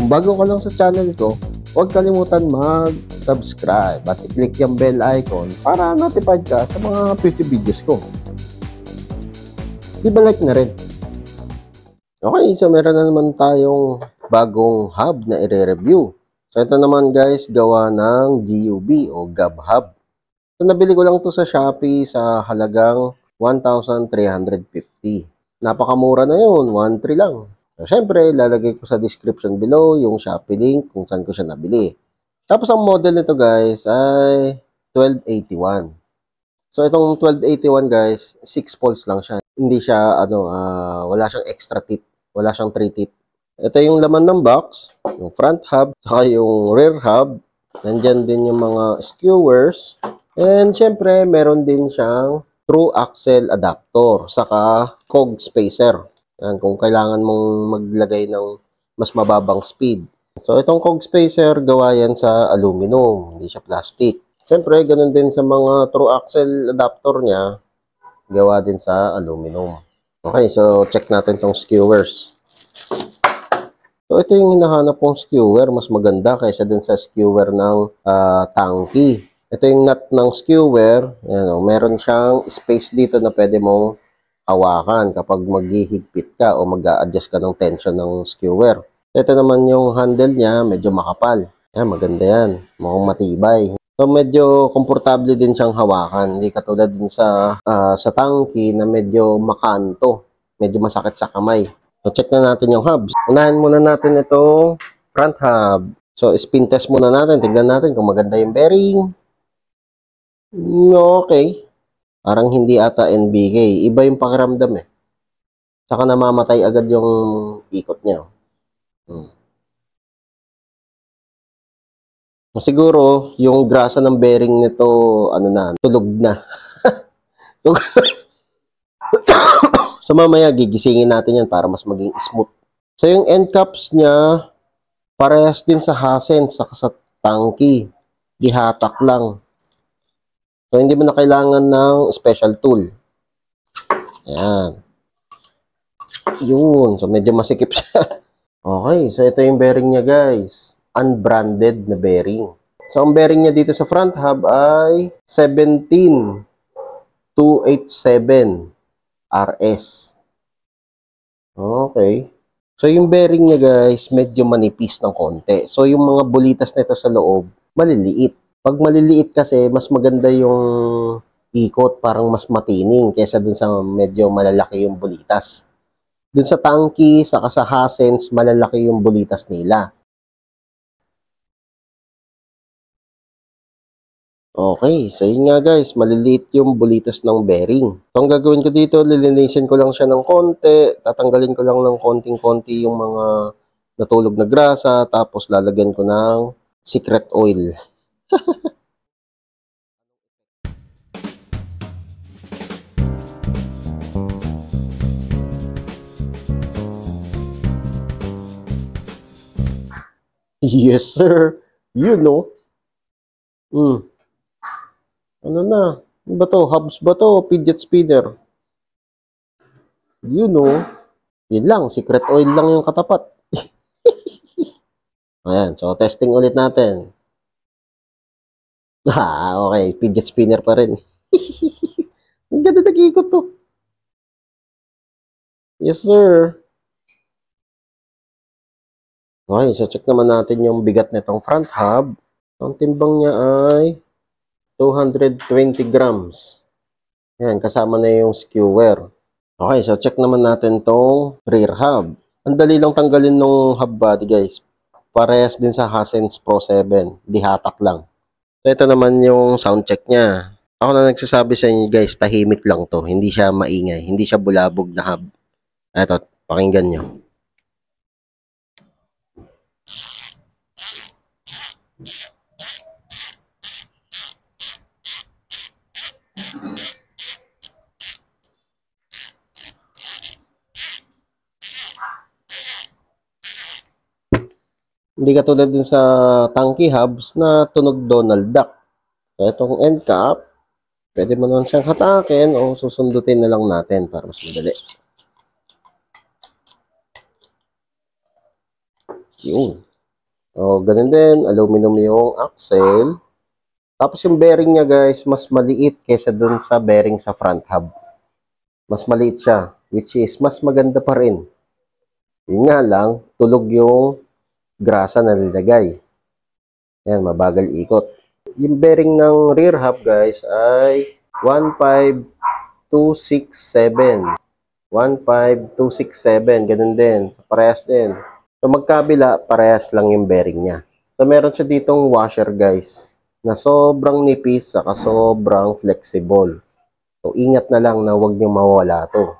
Kung bago ka lang sa channel ko, huwag kalimutan mag-subscribe at i-click yung bell icon para notified ka sa mga future videos ko. I-like na rin. Okay, so meron na naman tayong bagong hub na i-review. So ito naman guys, gawa ng GUB o Gab Hub. So nabili ko lang to sa Shopee sa halagang 1,350. Napakamura na yun, 1,300 lang. So syempre, lalagay ko sa description below yung Shopee link kung saan ko siya nabili. Tapos ang model nito guys ay 1281. So itong 1281 guys, 6 poles lang siya. Hindi siya wala siyang extra tip, wala siyang 3 tip. Ito yung laman ng box, yung front hub, saka yung rear hub. Nandyan din yung mga skewers. And syempre, meron din siyang true axle adapter, saka cog spacer. Yan, kung kailangan mong maglagay ng mas mababang speed. So itong cog spacer, gawa yan sa aluminum, hindi siya plastic. Syempre, ganun din sa mga true axle adapter niya, gawa din sa aluminum. Okay, so check natin tong skewers. So, ito yung hinahanap kong skewer. Mas maganda kaysa dun sa skewer ng tangki. Ito yung nut ng skewer. Ayan, meron siyang space dito na pwede mong hawakan kapag maghihigpit ka o mag-a-adjust ka ng tension ng skewer. Ito naman yung handle niya, medyo makapal. Ayan, maganda yan. Mukhang matibay. So, medyo komportable din siyang hawakan. Hindi katulad din sa tangki na medyo makanto. Medyo masakit sa kamay. So, check na natin yung hubs. Unahin muna natin itong front hub. So, spin test muna natin. Tignan natin kung maganda yung bearing. Okay. Parang hindi ata NBK. Iba yung pakiramdam eh. Saka namamatay agad yung ikot niya. Siguro, yung grasa ng bearing nito, tulog na. So, mamaya gigisingin natin yan para mas maging smooth. So, yung end caps niya, parehas din sa Hasen, saka sa tangki. Dihatak lang. So, hindi mo na kailangan ng special tool. Ayan. Yun. So, medyo masikip siya. Okay. So, ito yung bearing niya, guys. Unbranded na bearing. So, ang bearing niya dito sa front hub ay 17287. RS. Okay. So, yung bearing niya guys, medyo manipis ng konti. So, yung mga bulitas nito sa loob, maliliit. Pag maliliit kasi, mas maganda yung ikot, parang mas matining kaysa dun sa medyo malalaki yung bulitas. Dun sa tangki, saka sa Hasens, malalaki yung bulitas nila. Okay, so yun nga guys, maliliit yung bulitas ng bearing. So ang gagawin ko dito, lilinisin ko lang siya ng konti, tatanggalin ko lang ng konting-konti yung mga natulog na grasa, tapos lalagyan ko ng secret oil. Yes sir, you know. Ano na? Ano ba to? Hubs ba to? Fidget spinner? You know. Yun lang. Secret oil lang yung katapat. Ayan. So, testing ulit natin. Okay. Fidget spinner pa rin. Ang ganda nag-iikot to. Yes, sir. Okay. So, check naman natin yung bigat nitong front hub. Ang timbang niya ay 220 grams. Yan, kasama na yung skewer. Okay, so check naman natin tong rear hub. Ang dali lang tanggalin ng hub body, guys. Parehas din sa Hasens Pro 7. Dihatak lang. So, ito naman yung sound check niya. Ako na nagsasabi sa inyo, guys, tahimik lang to. Hindi siya maingay. Hindi siya bulabog na hub. Ito, pakinggan nyo. Hindi katulad din sa tangki hubs na tunog Donald Duck. So, itong end cap, pwede mo naman siyang hatakin o susundutin na lang natin para mas madali. Yun. O, ganun din, aluminum yung axle. Tapos yung bearing niya guys, mas maliit kaysa dun sa bearing sa front hub. Mas maliit siya, which is mas maganda pa rin. Yun nga lang, tulog yung grasa na nilagay. Yan, mabagal ikot. Yung bearing ng rear hub guys ay 15267. 15267, ganun din. Parehas din. So magkabila, parehas lang yung bearing niya. So meron siya ditong washer guys, na sobrang nipis saka sobrang flexible. So ingat na lang na huwag niyo mawala to.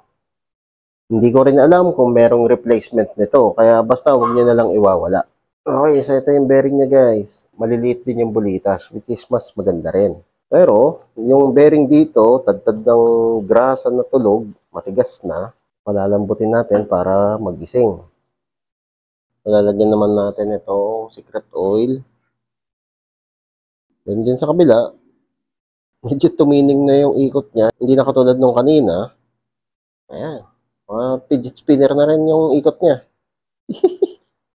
Hindi ko rin alam kung merong replacement nito, kaya basta huwag niyo na lang iwawala. Okay, so ito yung bearing niya guys. Maliliit din yung bulitas, which is mas maganda rin. Pero, yung bearing dito, tad-tad ng grasa na tulog, matigas na, palalambutin natin para magising. Lalagyan naman natin itong secret oil. Then din sa kabila, medyo tumining na yung ikot niya. Hindi na katulad nung kanina. Ayan. Fidget spinner na rin yung ikot niya.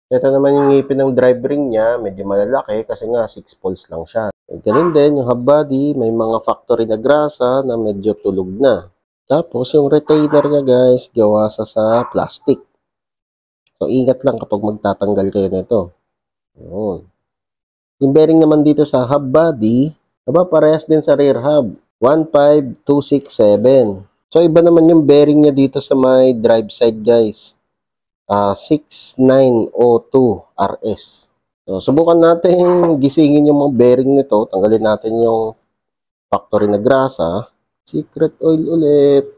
Ito naman yung ngipin ng drive ring niya. Medyo malalaki kasi nga 6 poles lang siya. Ganun din, yung hub body, may mga factory na grasa na medyo tulog na. Tapos yung retainer niya guys, gawa sa plastic. So ingat lang kapag magtatanggal kayo nito. Yun. Yung bearing naman dito sa hub body, parehas din sa rear hub. 15267. So, iba naman yung bearing niya dito sa may drive side, guys. 6902 RS. So, subukan natin gisingin yung mga bearing nito. Tanggalin natin yung factory na grasa. Secret oil ulit.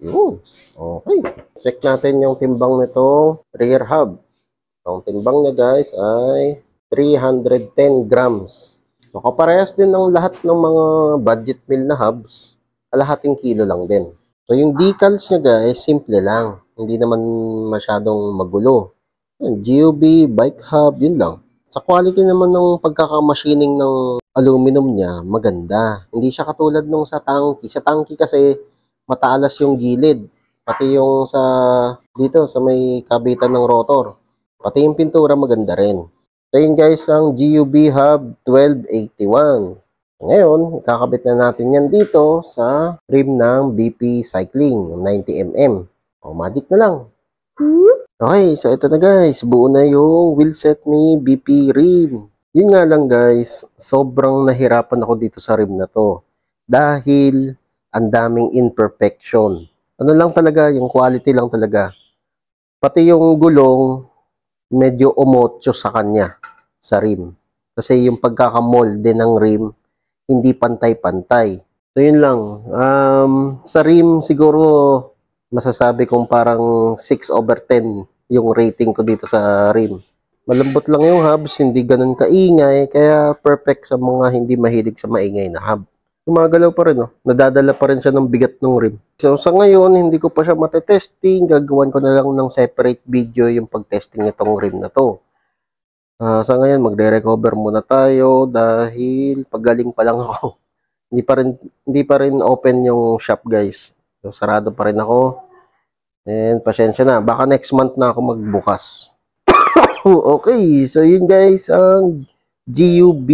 Yun. Okay. Check natin yung timbang nito. Rear hub. Ang timbang niya, guys, ay 310 grams. So, kaparehas din ng lahat ng mga budget meal na hubs. Kalahating kilo lang din. So, yung decals niya guys, simple lang. Hindi naman masyadong magulo. Yan, GUB, bike hub, yun lang. Sa quality naman ng pagkakamachining ng aluminum niya, maganda. Hindi siya katulad nung sa tangki. Sa tangki kasi, mataalas yung gilid. Pati yung dito, sa may kabitan ng rotor. Pati yung pintura, maganda rin. So, yun guys, ang GUB hub 1281. Ngayon, ikakabit na natin yan dito sa rim ng BP Cycling, 90mm. O, magic na lang. Okay, so ito na guys. Buo na yung wheelset ni BP rim. Yun nga lang guys, sobrang nahirapan ako dito sa rim na to. Dahil ang daming imperfection. Ano lang talaga, yung quality lang talaga. Pati yung gulong, medyo umotso sa kanya, sa rim. Kasi yung pagkakamolde ng rim, hindi pantay-pantay. So, yun lang. Sa rim, siguro, masasabi kong parang 6/10 yung rating ko dito sa rim. Malambot lang yung hubs, hindi ganun kaingay, kaya perfect sa mga hindi mahilig sa maingay na hub. Gumagalaw pa rin, nadadala pa rin siya ng bigat ng rim. So, sa ngayon, hindi ko pa siya matetesting. Gagawan ko na lang ng separate video yung pag-testing nitong rim na to. Sa ngayon, magre-recover muna tayo dahil pagaling pa lang ako. Hindi pa rin open yung shop, guys. So, sarado pa rin ako. And pasensya na, baka next month na ako magbukas. Okay, so yun guys, ang GUB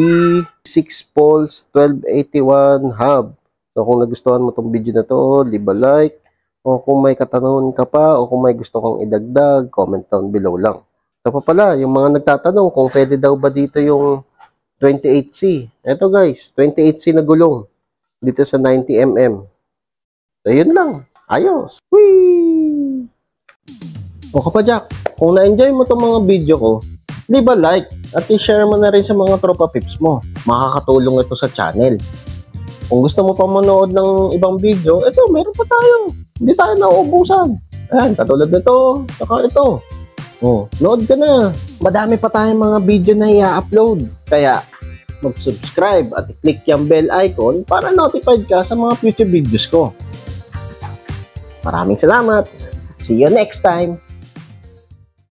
6 poles 1281 hub. So kung nagustuhan mo tong video na to, leave a like. O kung may katanungan ka pa, o kung may gusto kang idagdag, comment down below lang. So pa pala, yung mga nagtatanong kung pwede daw ba dito yung 28C. Eto guys, 28C na gulong dito sa 90mm. So yun lang, ayos. Whee! O kapadyak, kung na-enjoy mo itong mga video ko, leave a like at i-share mo na rin sa mga tropa pips mo. Makakatulong ito sa channel. Kung gusto mo pa manood ng ibang video, ito, meron pa tayo. Hindi tayo nauubusan. Ayan, katulad nito, saka ito. Oh, load ka na. Madami pa tayong mga video na i-upload. Kaya, mag-subscribe at i-click yung bell icon para notified ka sa mga future videos ko. Maraming salamat. See you next time.